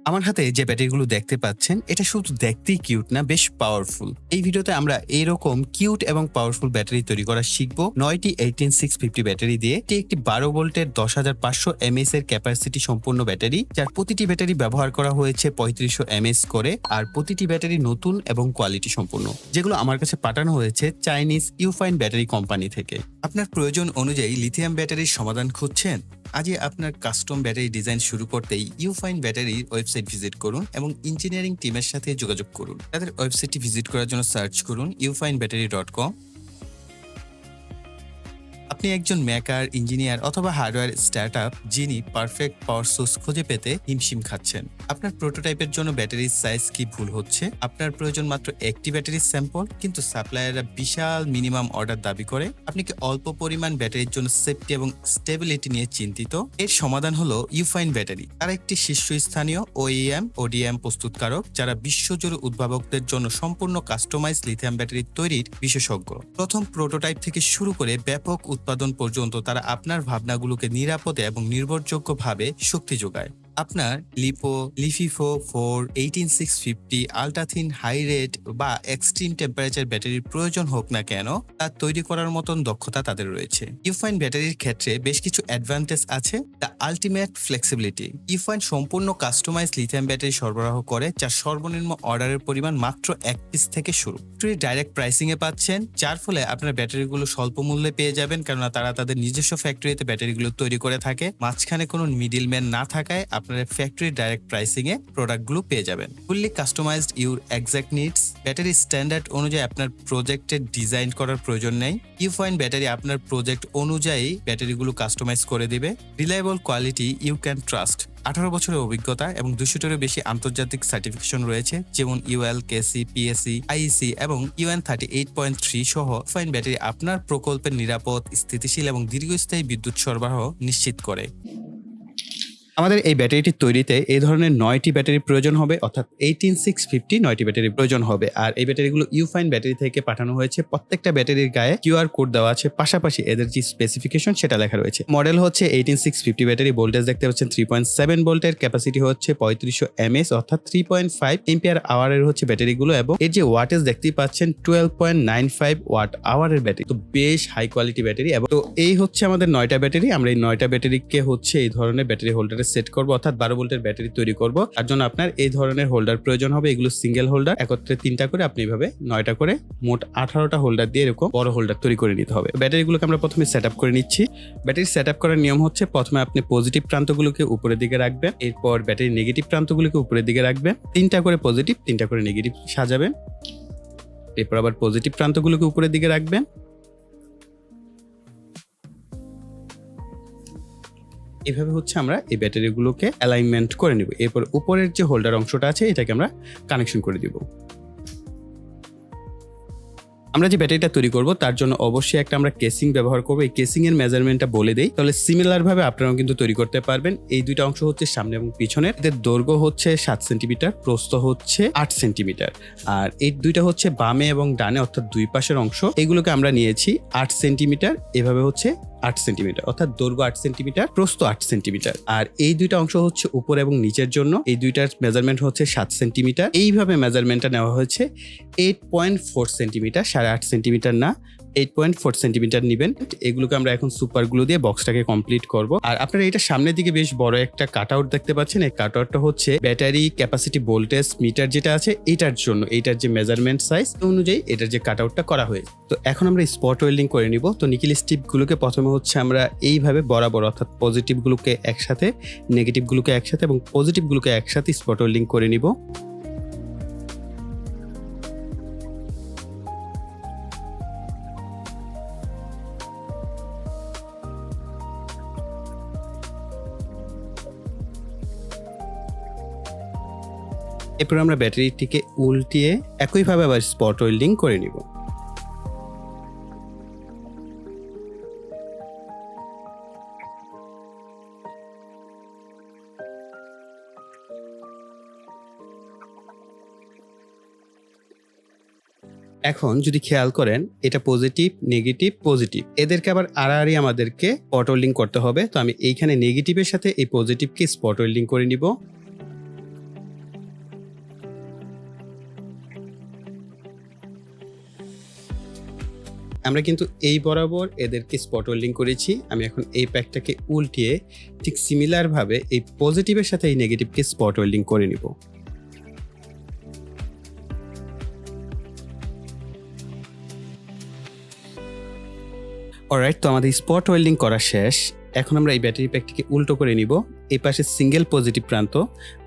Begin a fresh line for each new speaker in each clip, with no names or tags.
আমার হাতে যে ব্যাটারিগুলো দেখতে পাচ্ছেন এটা শুধু দেখতেই কিউট না, বেশ পাওয়ারফুল। এই ভিডিওতে আমরা এইরকম কিউট এবং পাওয়ারফুল ব্যাটারি তৈরি করা শিখবো 9টি 18650 ব্যাটারি দিয়ে। এটি একটি 12 ভোল্টের 10500 mAh এর ক্যাপাসিটি সম্পূর্ণ ব্যাটারি, যার প্রতিটি ব্যাটারি ব্যবহার করা হয়েছে 3500 mAh করে, আর প্রতিটি ব্যাটারি নতুন এবং কোয়ালিটি সম্পূর্ণ। যেগুলো আমার কাছে পাঠানো হয়েছে চাইনিজ ইউফাইন ব্যাটারি কোম্পানি থেকে। আপনার প্রয়োজন অনুযায়ী লিথিয়াম ব্যাটারির সমাধান খুঁজছেন? আজই আপনার কাস্টম ব্যাটারি ডিজাইন শুরু করতেই ইউফাইন ব্যাটারির ওয়েবসাইট ভিজিট করুন এবং ইঞ্জিনিয়ারিং টিমের সাথে যোগাযোগ করুন। তাদের ওয়েবসাইটটি ভিজিট করার জন্য সার্চ করুন ufinebattery.com। আপনি একজন মেকার, ইঞ্জিনিয়ার অথবা হার্ডওয়্যার স্টার্টআপ যিনি পারফেক্ট পাওয়ার সোর্স খুঁজে পেতে হিমশিম খাচ্ছেন। আপনার প্রোটোটাইপের জন্য ব্যাটারির সাইজ কি ভুল হচ্ছে? আপনার প্রয়োজন মাত্র একটি ব্যাটারির স্যাম্পল, কিন্তু সাপ্লায়াররা বিশাল মিনিমাম অর্ডার দাবি করে। আপনি কি অল্প পরিমাণ ব্যাটারির জন্য সেফটি এবং স্টেবিলিটি নিয়ে চিন্তিত? এর সমাধান হলো ইউফাইন ব্যাটারি। তারা একটি শীর্ষস্থানীয় ওইএম ওডিএম প্রস্তুতকারক, যারা বিশ্বজুড়ে উদ্ভাবকদের জন্য সম্পূর্ণ কাস্টমাইজ লিথিয়াম ব্যাটারি তৈরির বিশেষজ্ঞ। প্রথম প্রোটোটাইপ থেকে শুরু করে ব্যাপক উৎপাদন পর্যন্ত তারা আপনার ভাবনাগুলোকে নিরাপদে এবং নির্ভরযোগ্যভাবে শক্তি যোগায়। আপনার লিফিফো 4, 18650, আল্ট্রাথিন, হাই রেট বা এক্সট্রিম টেম্পারেচার ব্যাটারির প্রয়োজন হোক না কেন, তা তৈরি করার মতন দক্ষতা তাদের রয়েছে। ইউফাইন ব্যাটারির ক্ষেত্রে বেশ কিছু অ্যাডভান্টেজ আছে। The ultimate flexibility. ইউফাইন সম্পূর্ণ কাস্টমাইজ লিথিয়াম ব্যাটারি সরবরাহ করে, যার সর্বনিম্ন অর্ডারের পরিমাণ মাত্র 1 পিস থেকে শুরু। ডাইরেক্ট প্রাইসিং এ পাচ্ছেন, যার ফলে আপনার ব্যাটারিগুলো স্বল্প মূল্যে পেয়ে যাবেন, কেননা তারা তাদের নিজস্ব ফ্যাক্টরিতে ব্যাটারিগুলো তৈরি করে থাকে। মাঝখানে কোনো মিডিলম্যান না থাকায় আপনারা ফ্যাক্টরি ডাইরেক্ট প্রাইসিং এ প্রোডাক্টগুলো পেয়ে যাবেন। Fully customized your exact needs. Battery standard অনুযায়ী আপনার প্রজেক্টের ডিজাইন করার প্রয়োজন নেই। ইউফাইন ব্যাটারি আপনার প্রজেক্ট অনুযায়ী ব্যাটারিগুলো কাস্টমাইজ করে দিবে। Reliable quality you can trust. 18 বছরের অভিজ্ঞতা এবং 200টারও বেশি আন্তর্জাতিক সার্টিফিকেশন রয়েছে, যেমন UL, KC, PSC, IEC এবং UN 38.3 সহ। ইউফাইন ব্যাটারি আপনার প্রকল্পের নিরাপদ, স্থিতিশীল এবং দীর্ঘস্থায়ী বিদ্যুৎ সরবরাহ নিশ্চিত করে। আমাদের এই ব্যাটারিটি তৈরিতে এই ধরনের 9টি ব্যাটারি প্রয়োজন হবে, অর্থাৎ 18650 9টি ব্যাটারি প্রয়োজন হবে। আর এই ব্যাটারিগুলো ইউফাইন ব্যাটারি থেকে পাঠানো হয়েছে। প্রত্যেকটা ব্যাটারির গায়ে QR কোড দেওয়া আছে, পাশাপাশি এদের যে স্পেসিফিকেশন সেটা লেখা রয়েছে। মডেল হচ্ছে 18650 ব্যাটারি, ভোল্টেজ দেখতে পাচ্ছেন 3.7 ভোল্টের, ক্যাপাসিটি হচ্ছে 3500 mAh অর্থাৎ 3.5 এম্পিয়ার আওয়ারের হচ্ছে ব্যাটারিগুলো, এবং এর যে ওয়াটেজ দেখতেই পাচ্ছেন 12.95 ওয়াট আওয়ারের ব্যাটারি। তো বেশ হাই কোয়ালিটি ব্যাটারি। এবং তো এই হচ্ছে আমাদের 9টা ব্যাটারি। আমরা এই 9টা ব্যাটারিকে হচ্ছে এই ধরনের ব্যাটারি হোল্ডারে সেট করব, অর্থাৎ 12 ভোল্টের ব্যাটারি তৈরি করব। তার জন্য আপনার এই ধরনের হোল্ডার প্রয়োজন হবে। এগুলো সিঙ্গেল হোল্ডার, একত্রে 3টা করে, আপনি এইভাবে 9টা করে মোট 18টা হোল্ডার দিয়ে এরকম বড় হোল্ডার তৈরি করে নিতে হবে। ব্যাটারিগুলোকে আমরা প্রথমে সেট আপ করে নিচ্ছি। ব্যাটারি সেট আপ করার নিয়ম হচ্ছে, প্রথমে আপনি পজিটিভ প্রান্তগুলোকে উপরের দিকে রাখবেন, এরপর ব্যাটারি নেগেটিভ প্রান্তগুলোকে উপরের দিকে রাখবেন, 3টা করে পজিটিভ 3টা করে নেগেটিভ সাজাবেন, এরপর আবার পজিটিভ প্রান্তগুলোকে উপরের দিকে রাখবেন। এভাবে হচ্ছে আমরা এই ব্যাটারিগুলোকে অ্যালাইনমেন্ট করে নিব। এরপর উপরের যে হোল্ডার অংশটা আছে এটাকে আমরা কানেকশন করে দিব। আমরা যে ব্যাটারিটা তৈরি করব তার জন্য অবশ্যই একটা আমরা কেসিং ব্যবহার করব। এই কেসিং এর মেজারমেন্টটা বলে দেই, তাহলে সিমিলার ভাবে আপনারাও কিন্তু তৈরি করতে পারবেন। এই দুইটা অংশ হচ্ছে সামনে এবং পিছনের। এদের দৈর্ঘ্য হচ্ছে 7 সেন্টিমিটার, প্রস্থ হচ্ছে 8 সেন্টিমিটার, আর এই দুইটা হচ্ছে বামে এবং ডানে অর্থাৎ দুই পাশের অংশ। এগুলোকে আমরা নিয়েছি 8 সেন্টিমিটার। এভাবে হচ্ছে 8 সেন্টিমিটার, অর্থাৎ দৈর্ঘ্য 8 সেন্টিমিটার, প্রস্থ 8 সেন্টিমিটার। আর এই দুইটা অংশ হচ্ছে উপর এবং নিচের জন্য। এই দুইটার মেজারমেন্ট হচ্ছে 7 সেন্টিমিটার। এইভাবে মেজারমেন্টটা নেওয়া হয়েছে 8.4 সেন্টিমিটার, 8.5 সেন্টিমিটার না, 8.4 সেন্টিমিটার নিবেন। এগুলোকে আমরা এখন সুপার গ্লু দিয়ে বক্সটাকে কমপ্লিট করব। আর আপনারা এটা সামনের দিকে বেশ বড় একটা কাট আউট দেখতে পাচ্ছেন। এই কাট আউটটা হচ্ছে ব্যাটারি ক্যাপাসিটি ভোল্টেজ মিটার যেটা আছে এটার জন্য, এটার যে মেজারমেন্ট সাইজ অনুযায়ী এটার যে কাট আউটটা করা হয়েছে। তো এখন আমরা স্পট ওয়েল্ডিং করে নিব। তো নিকেল স্ট্রিপগুলোকে প্রথমে হচ্ছে আমরা এইভাবে বরাবর, অর্থাৎ পজিটিভগুলোকে একসাথে, নেগেটিভগুলোকে একসাথে এবং পজিটিভগুলোকে একসাথে স্পট ওয়েল্ডিং করে নিব। এরপর আমরা ব্যাটারিটিকে উল্টিয়ে একইভাবে আবার স্পট ওয়েল্ডিং করে নিব। এখন যদি খেয়াল করেন, এটা পজিটিভ, নেগেটিভ, পজিটিভ, এদেরকে আবার আড়াআড়ি আমাদেরকে স্পট ওয়েল্ডিং করতে হবে। তো আমি এইখানে নেগেটিভের সাথে এই পজিটিভকে স্পট ওয়েল্ডিং করে নিব। আমরা কিন্তু এই বরাবর এদেরকে স্পট ওয়েল্ডিং করেছি। আমি এখন এই প্যাকটাকে উল্টিয়ে ঠিক সিমিলার ভাবে এই পজিটিভের সাথে এই নেগেটিভকে স্পট ওয়েল্ডিং করে নিব। অলরাইট, তো আমাদের স্পট ওয়েল্ডিং করা শেষ। এখন আমরা এই ব্যাটারি প্যাকটিকে উল্টো করে নিব। এই পাশে সিঙ্গেল পজিটিভ প্রান্ত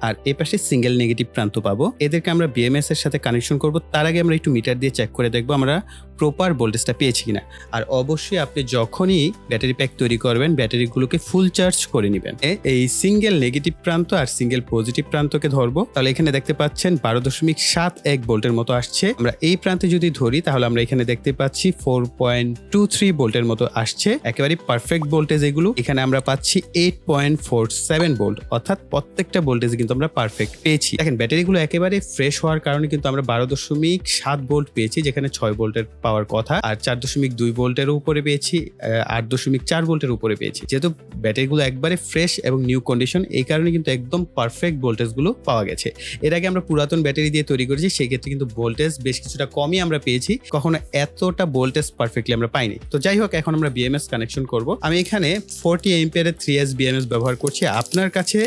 আর এই পাশে সিঙ্গেল নেগেটিভ প্রান্ত পাবো। এদেরকে আমরা বিএমএস এর সাথে কানেকশন করব। তার আগে আমরা একটু মিটার দিয়ে চেক করে দেখবো আমরা প্রপার ভোল্টেজটা পেয়েছি কিনা। আর অবশ্যই আপনি যখনই ব্যাটারি প্যাক তৈরি করবেন ব্যাটারিগুলোকে ফুল চার্জ করে নেবেন। এই সিঙ্গেল নেগেটিভ প্রান্ত আর সিঙ্গেল পজিটিভ প্রান্তকে ধরবো, তাহলে এখানে দেখতে পাচ্ছেন 12.71 ভোল্টের মতো আসছে। আমরা এই প্রান্তে যদি ধরি তাহলে আমরা এখানে দেখতে পাচ্ছি 4.23 ভোল্টের মতো আসছে। একেবারে পারফেক্ট ভোল্টেজ এগুলো। এখানে আমরা পাচ্ছি 8.47 ভোল্ট, অর্থাৎ প্রত্যেকটা ভোল্টেজ কিন্তু আমরা পারফেক্ট পেয়েছি। দেখেন ব্যাটারিগুলো একেবারে ফ্রেশ হওয়ার কারণে কিন্তু আমরা 12.7 ভোল্ট পেয়েছি, যেখানে 6 ভোল্টের পাওয়ার কথা, আর 4.2 ভোল্টের উপরে পেয়েছি, 8.4 ভোল্টের উপরে পেয়েছি। যেহেতু ব্যাটারিগুলো একবারে ফ্রেশ এবং নিউ কন্ডিশন, এই কারণে কিন্তু একদম পারফেক্ট ভোল্টেজ গুলো পাওয়া গেছে। এর আগে আমরা পুরাতন ব্যাটারি দিয়ে তৈরি করেছি, সেই ক্ষেত্রে কিন্তু ভোল্টেজ বেশ কিছুটা কমই আমরা পেয়েছি, কখনো এতটা ভোল্টেজ পারফেক্টলি আমরা পাইনি। তো যাই হোক, এখন আমরা বিএমএস কানেকশন করব। আমি এখানে 40 এম্পিয়ারের 3S বিএমএস ব্যবহার করছি। আপনার কাছে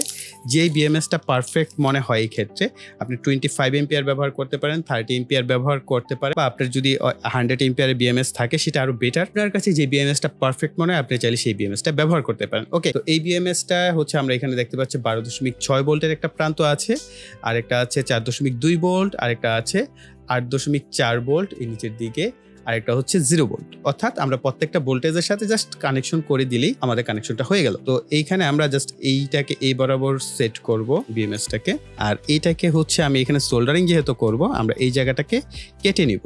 যেই বিএমএসটা পারফেক্ট মনে হয় এই ক্ষেত্রে আপনি 25 এম্পিয়ার ব্যবহার করতে পারেন, 30 এম্পিয়ার ব্যবহার করতে পারেন, বা আপনার যদি 100 এম্পিয়ারের বিএমএস থাকে সেটা আরো বেটার। আপনার কাছে যে বিএমএসটা পারফেক্ট মনে হয় আপনি চাইলে সেই বিএমএসটা ব্যবহার করতে পারেন। ওকে, তো এই বিএমএসটা হচ্ছে আমরা এখানে দেখতে পাচ্ছি 12.6 ভোল্টের একটা প্রান্ত আছে, আর একটা আছে 4.2 ভোল্ট, আর একটা আছে 8.4 ভোল্ট এই নিচের দিকে, আর একটা হচ্ছে 0 ভোল্ট। অর্থাৎ আমরা প্রত্যেকটা ভোল্টেজের সাথে জাস্ট কানেকশন করে দিলেই আমাদের কানেকশনটা হয়ে গেল। তো এইখানে আমরা জাস্ট এইটাকে এই বরাবর সেট করব বিএমএসটাকে, আর এইটাকে হচ্ছে আমি এখানে সোল্ডারিং যেহেতু করব আমরা এই জায়গাটাকে কেটে নিব।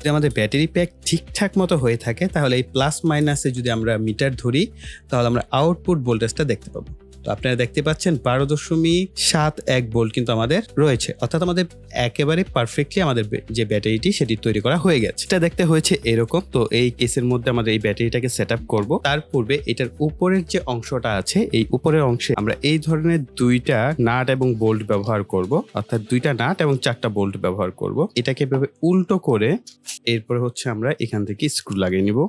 যদি আমাদের ব্যাটারি প্যাক ঠিকঠাক মতো হয়ে থাকে তাহলে এই প্লাস মাইনাসে যদি আমরা মিটার ধরি তাহলে আমরা আউটপুট ভোল্টেজটা দেখতে পাবো। তো আপনারা দেখতে পাচ্ছেন 12.71 ভোল্ট কিন্তু আমাদের রয়েছে, অর্থাৎ আমাদের একেবারে পারফেক্টলি আমাদের যে ব্যাটারিটি সেটি তৈরি করা হয়ে গেছে। এটা দেখতে হয়েছে এরকম। তো এই কেসের মধ্যে আমাদের এই ব্যাটারিটাকে সেট আপ করবো। তার পূর্বে এটার উপরের যে অংশটা আছে এই উপরের অংশে আমরা এই ধরনের 2টা নাট এবং বোল্ট ব্যবহার করব, অর্থাৎ 2টা নাট এবং 4টা বোল্ট ব্যবহার করব। এটাকে এভাবে উল্টো করে এরপরে হচ্ছে আমরা এখান থেকে স্ক্রু লাগিয়ে নিব।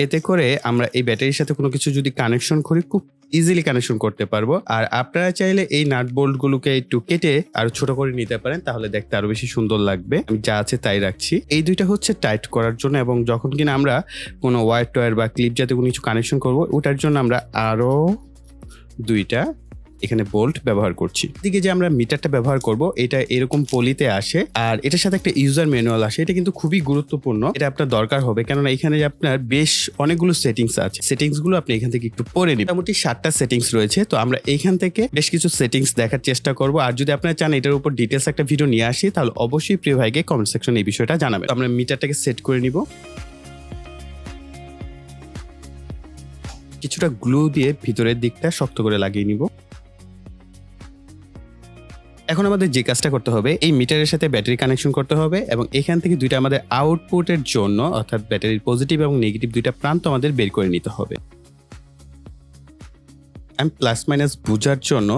এতে করে আমরা এই ব্যাটারির সাথে কোনো কিছু যদি কানেকশন করি খুব ইজিলি কানেকশন করতে পারবো। আর আপনারা চাইলে এই নাট বোল্ট গুলোকে একটু কেটে আরো ছোট করে নিতে পারেন, তাহলে দেখতে আরো বেশি সুন্দর লাগবে। আমি যা আছে তাই রাখছি। এই 2টা হচ্ছে টাইট করার জন্য, এবং যখন কিনা আমরা কোনো ওয়্যার টয়ার বা ক্লিপ জাতীয় কোনো কিছু কানেকশন করবো ওটার জন্য আমরা আরো 2টা এখানে বোল্ট ব্যবহার করছি। এদিকে যে আমরা মিটারটা ব্যবহার করব এটা এরকম পলিতে আসে, আর এটার সাথে একটা ইউজার ম্যানুয়াল আসে। এটা কিন্তু খুবই গুরুত্বপূর্ণ, এটা আপনার দরকার হবে, কেননা এখানে আপনার বেশ অনেকগুলো সেটিংস আছে। সেটিংস গুলো আপনি এখান থেকে একটু পড়ে নিন। মোটামুটি 7টা সেটিংস রয়েছে। তো আমরা এইখান থেকে বেশ কিছু সেটিংস দেখার চেষ্টা করব। আর যদি আপনারা চান এটার উপর ডিটেলস একটা ভিডিও নিয়ে আসি তাহলে অবশ্যই প্রিয় ভাইকে কমেন্ট সেকশনে এই বিষয়টা জানাবেন। আমরা মিটারটাকে সেট করে নিব। কিছুটা গ্লু দিয়ে ভিতরের দিকটা শক্ত করে লাগিয়ে নিব। এখন আমাদের যে কাজটা করতে হবে এই মিটারের সাথে ব্যাটারি কানেকশন করতে হবে, এবং এখান থেকে 2টা আমাদের আউটপুটের জন্য অর্থাৎ ব্যাটারির পজিটিভ এবং নেগেটিভ 2টা প্রান্ত আমাদের বের করে নিতে হবে। আমি প্লাস মাইনাস বোঝার জন্য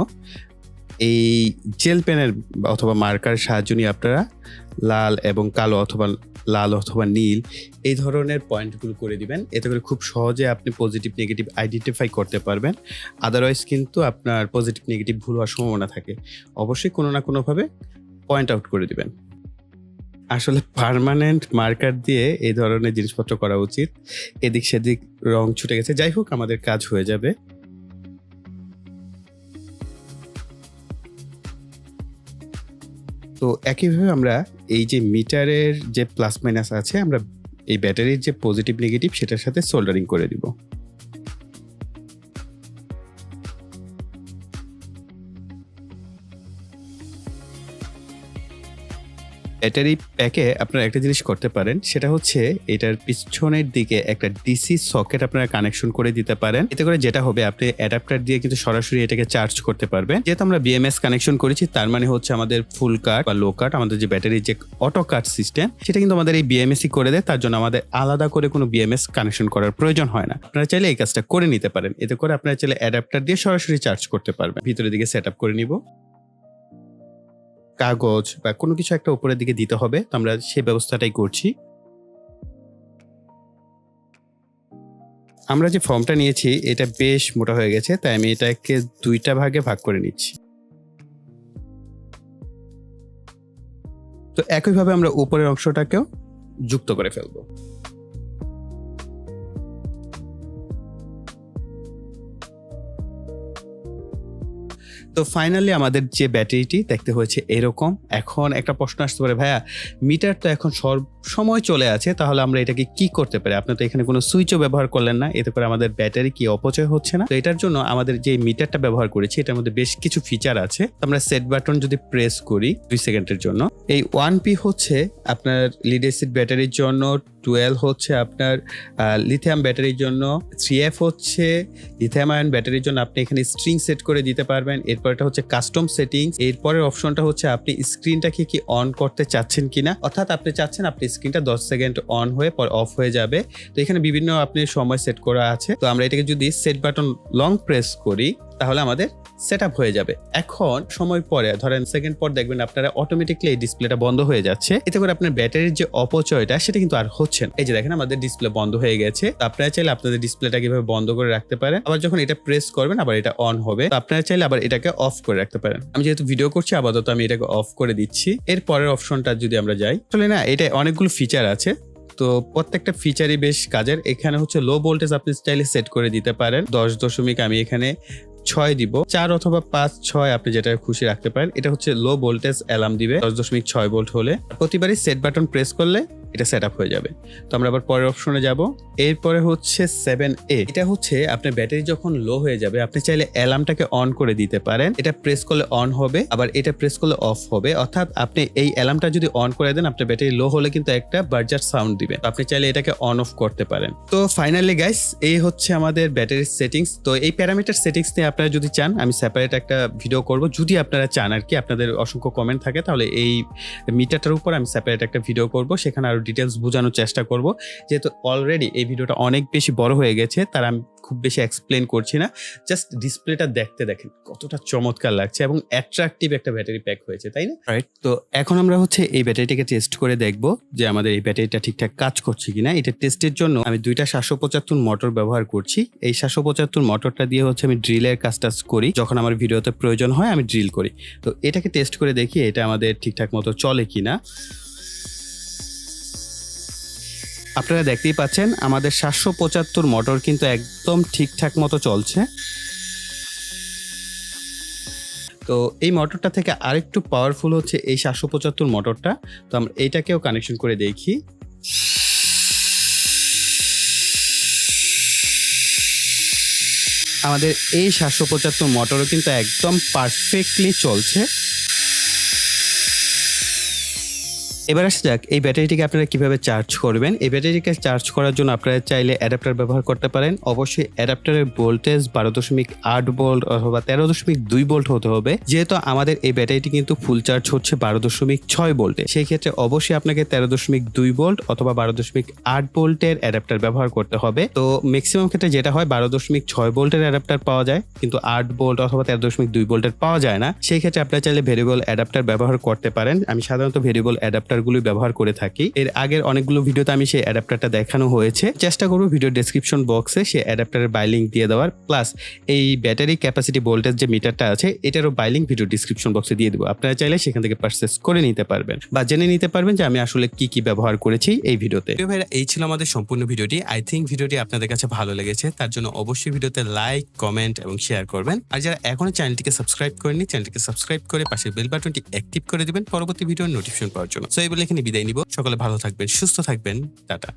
এই জেল পেনের অথবা মার্কার সাহায্য নিয়ে আপনারা লাল এবং কালো অথবা লাল অথবা নীল এই ধরনের পয়েন্টগুলো করে দিবেন। এতে করে খুব সহজে আপনি পজিটিভ নেগেটিভ আইডেন্টিফাই করতে পারবেন। আদারওয়াইজ কিন্তু আপনার পজিটিভ নেগেটিভ ভুল হওয়ার সম্ভাবনা থাকে। অবশ্যই কোনো না কোনোভাবে পয়েন্ট আউট করে দিবেন। আসলে পার্মানেন্ট মার্কার দিয়ে এই ধরনের জিনিসপত্র করা উচিত। এদিক সেদিক রং ছুটে গেছে, যাই হোক আমাদের কাজ হয়ে যাবে। তো একইভাবে আমরা এই যে মিটারের যে প্লাস মাইনাস আছে আমরা এই ব্যাটারির যে পজিটিভ নেগেটিভ সেটার সাথে সোল্ডারিং করে দিব। ব্যাটারি প্যাকে আপনারা একটা জিনিস করতে পারেন, সেটা হচ্ছে এটার পিছনের দিকে একটা ডিসি সকেট আপনারা কানেকশন করে দিতে পারেন। এতে করে যেটা হবে, আপনি অ্যাডাপ্টার দিয়ে কিন্তু সরাসরি এটাকে চার্জ করতে পারবেন। যেহেতু আমরা বিএমএস কানেকশন করেছি, তার মানে হচ্ছে আমাদের ফুল কাট বা লো কাট, আমাদের যে ব্যাটারির যে অটো কাট সিস্টেম, সেটা কিন্তু আমাদের এই বিএমএসই করে দেয়। তার জন্য আমাদের আলাদা করে কোনো বিএমএস কানেকশন করার প্রয়োজন হয় না। আপনারা চাইলে এই কাজটা করে নিতে পারেন। এতে করে আপনারা চাইলে অ্যাডাপ্টার দিয়ে সরাসরি চার্জ করতে পারবেন। ভিতরের দিকে সেট আপ করে নিব। কাগজ বা কোনো কিছু একটা উপরের দিকে দিতে হবে, তো আমরা সেই ব্যবস্থাটাই করছি। আমরা যে ফর্মটা নিয়েছি এটা বেশ মোটা হয়ে গেছে, তাই আমি এটাকে 2টা ভাগে ভাগ করে নিচ্ছি। তো একইভাবে আমরা উপরের অংশটাকেও যুক্ত করে ফেলবো। তো ফাইনালি আমাদের যে ব্যাটারিটি দেখতে হয়েছে এরকম। এখন একটা প্রশ্ন আসতে পারে, ভাইয়া মিটার তো এখন সব সময় চলে আছে, তাহলে আমরা এটাকে কি করতে পারি? আপনি তো এখানে কোনো সুইচও ব্যবহার করলেন না, এতে করে আমাদের ব্যাটারি কি অপচয় হচ্ছে না? তো এটার জন্য আমাদের যে মিটারটা ব্যবহার করেছি এটার মধ্যে বেশ কিছু ফিচার আছে। আমরা সেট বাটন যদি প্রেস করি 2 সেকেন্ডের জন্য, এই 1P হচ্ছে আপনার লিড অ্যাসিড ব্যাটারির জন্য, 12 হচ্ছে আপনার লিথিয়াম ব্যাটারির জন্য, 3F হচ্ছে লিথিয়াম আয়ন ব্যাটারির জন্য। আপনি এখানে স্ট্রিং সেট করে দিতে পারবেন। এরপরটা হচ্ছে কাস্টম সেটিংস। এরপরের অপশনটা হচ্ছে আপনি স্ক্রিনটাকে কি অন করতে চাচ্ছেন কিনা, অর্থাৎ আপনি চাচ্ছেন আপনি স্ক্রিনটা 10 সেকেন্ড অন হয়ে পর অফ হয়ে যাবে। তো এখানে বিভিন্ন আপনি সময় সেট করা আছে। তো আমরা এটাকে যদি সেট বাটন লং প্রেস করি তাহলে আমাদের সেট আপ হয়ে যাবে। এখন সময় পরে ধরেন সেকেন্ড পর দেখবেন আপনারা অটোমেটিকলি এই ডিসপ্লেটা বন্ধ হয়ে যাচ্ছে। এতে করে আপনার ব্যাটারির যে অপচয়টা সেটা কিন্তু আর হচ্ছে না। এই যে দেখেন আমাদের ডিসপ্লে বন্ধ হয়ে গেছে। আপনারা চাইলে আপনাদের ডিসপ্লেটা কিভাবে বন্ধ করে রাখতে পারেন, আবার যখন এটা প্রেস করবেন আবার এটা অন হবে। আপনারা চাইলে আবার এটাকে অফ করে রাখতে পারেন। আমি যেহেতু ভিডিও করছি আপাতত আমি এটাকে অফ করে দিচ্ছি। এর পরের অপশনটা যদি আমরা যাই, আসলে না এটা অনেকগুলো ফিচার আছে, তো প্রত্যেকটা ফিচারই বেশ কাজের। এখানে হচ্ছে লো ভোল্টেজ আপনি চাইলে সেট করে দিতে পারেন 10 আমি এখানে 6 দিব, 4 অথবা 5, 6 আপনি যেটা খুশি রাখতে পারেন। এটা হচ্ছে লো ভোল্টেজ অ্যালার্ম দিবে 10.6 ভোল্ট হলে। প্রতিবারই সেট বাটন প্রেস করলে এটা সেট আপ হয়ে যাবে। তো আমরা আবার পরের অপশনে যাব। এরপরে হচ্ছে 7A। এটা হচ্ছে আপনার ব্যাটারি যখন লো হয়ে যাবে আপনি চাইলে অ্যালার্মটাকে অন করে দিতে পারেন। এটা প্রেস করলে অন হবে, আবার এটা প্রেস করলে অফ হবে। অর্থাৎ আপনি এই অ্যালার্মটা যদি অন করে দেন আপনার ব্যাটারি লো হলে কিন্তু একটা বার্জার সাউন্ড দিবে। আপনি চাইলে এটাকে অন অফ করতে পারেন। তো ফাইনালি গাইস এই হচ্ছে আমাদের ব্যাটারির সেটিংস। তো এই প্যারামিটার সেটিংস নিয়ে আপনারা যদি চান আমি সেপারেট একটা ভিডিও করব, যদি আপনারা চান আর কি, আপনাদের অসংখ্য কমেন্ট থাকে, তাহলে এই মিটারটার উপর আমি সেপারেট একটা ভিডিও করব, সেখানে আরো ডিটেলস বোঝানোর চেষ্টা করব। যেহেতু অলরেডি এই ভিডিওটা অনেক বেশি বড় হয়ে গেছে, তার আমি খুব বেশি এক্সপ্লেন করছি না। জাস্ট ডিসপ্লেটা দেখতে দেখেন কতটা চমৎকার লাগছে এবং অ্যাট্রাকটিভ একটা ব্যাটারি প্যাক হয়েছে, তাই না? রাইট। তো এখন আমরা হচ্ছে এই ব্যাটারিটাকে টেস্ট করে দেখব যে আমাদের এই ব্যাটারিটা ঠিকঠাক কাজ করছে কিনা। এটা টেস্টের জন্য আমি 2টা 775 মোটর ব্যবহার করছি। এই 775 মোটরটা দিয়ে হচ্ছে আমি ড্রিলের কাজটা করি, যখন আমার ভিডিওতে প্রয়োজন হয় আমি ড্রিল করি। তো এটাকে টেস্ট করে দেখি এটা আমাদের ঠিকঠাক মতো চলে কিনা। আপনারা দেখতেই পাচ্ছেন আমাদের 775 মোটর কিন্তু একদম ঠিকঠাক মতো চলছে। তো এই মোটরটা থেকে আরেকটু পাওয়ারফুল হচ্ছে এই 775 মোটরটা। তো আমরা এইটাকেও কানেকশন করে দেখি। আমাদের এই 775 মোটরও কিন্তু একদম পারফেক্টলি চলছে। এবার আসা যাক এই ব্যাটারিটিকে আপনারা কিভাবে চার্জ করবেন। এই ব্যাটারিকে চার্জ করার জন্য আপনারা চাইলে অ্যাডাপ্টার ব্যবহার করতে পারেন। অবশ্যই অ্যাডাপ্টারের ভোল্টেজ 12.8 ভোল্ট অথবা 13.2 ভোল্ট হতে হবে। যেহেতু আমাদের এই ব্যাটারিটি কিন্তু ফুল চার্জ হচ্ছে 12.6 ভোল্টে, সেই ক্ষেত্রে অবশ্যই আপনাকে 13.2 ভোল্ট অথবা 12.8 ভোল্টের অ্যাডাপ্টার ব্যবহার করতে হবে। তো ম্যাক্সিমাম ক্ষেত্রে যেটা হয় 12.6 ভোল্টের অ্যাডাপ্টার পাওয়া যায়, কিন্তু 8 ভোল্ট অথবা 13.2 ভোল্টের পাওয়া যায় না। সেই ক্ষেত্রে আপনারা চাইলে ভেরিয়েবল অ্যাডাপ্টার ব্যবহার করতে পারেন। আমি সাধারণত ভেরিয়েবল অ্যাডাপ্টার গুলো ব্যবহার করে থাকি। এর আগের অনেকগুলো ভিডিওতে আমি সেই অ্যাডাপ্টারটা দেখানো হয়েছে। চেষ্টা করব ভিডিও ডেসক্রিপশন বক্সে সেই অ্যাডাপ্টারের বাই লিংক দিয়ে দেওয়ার, প্লাস এই ব্যাটারি ক্যাপাসিটি ভোল্টেজ যে মিটারটা আছে এটারও বাই লিংক ভিডিও ডেসক্রিপশন বক্সে দিয়ে দেবো। আপনারা চাইলে সেখান থেকে পারচেজ করে নিতে পারবেন বা জেনে নিতে পারবেন যে আমি আসলে কি কি ব্যবহার করেছি এই ভিডিওতে। ভাইরা এই ছিল আমাদের সম্পূর্ণ ভিডিওটি। আই থিঙ্ক ভিডিওটি আপনাদের কাছে ভালো লেগেছে, তার জন্য অবশ্যই ভিডিওতে লাইক, কমেন্ট এবং শেয়ার করবেন। আর যারা এখনো চ্যানেলটিকে সাবস্ক্রাইব করেননি চ্যানেলটিকে সাবস্ক্রাইব করে পাশের বেল বাটনটি অ্যাক্টিভ করে দিবেন পরবর্তী ভিডিওর নোটিফিকেশন পাওয়ার জন্য। সো এই বলে এখানে বিদায় নিব। সকলে ভালো থাকবেন, সুস্থ থাকবেন, টাটা।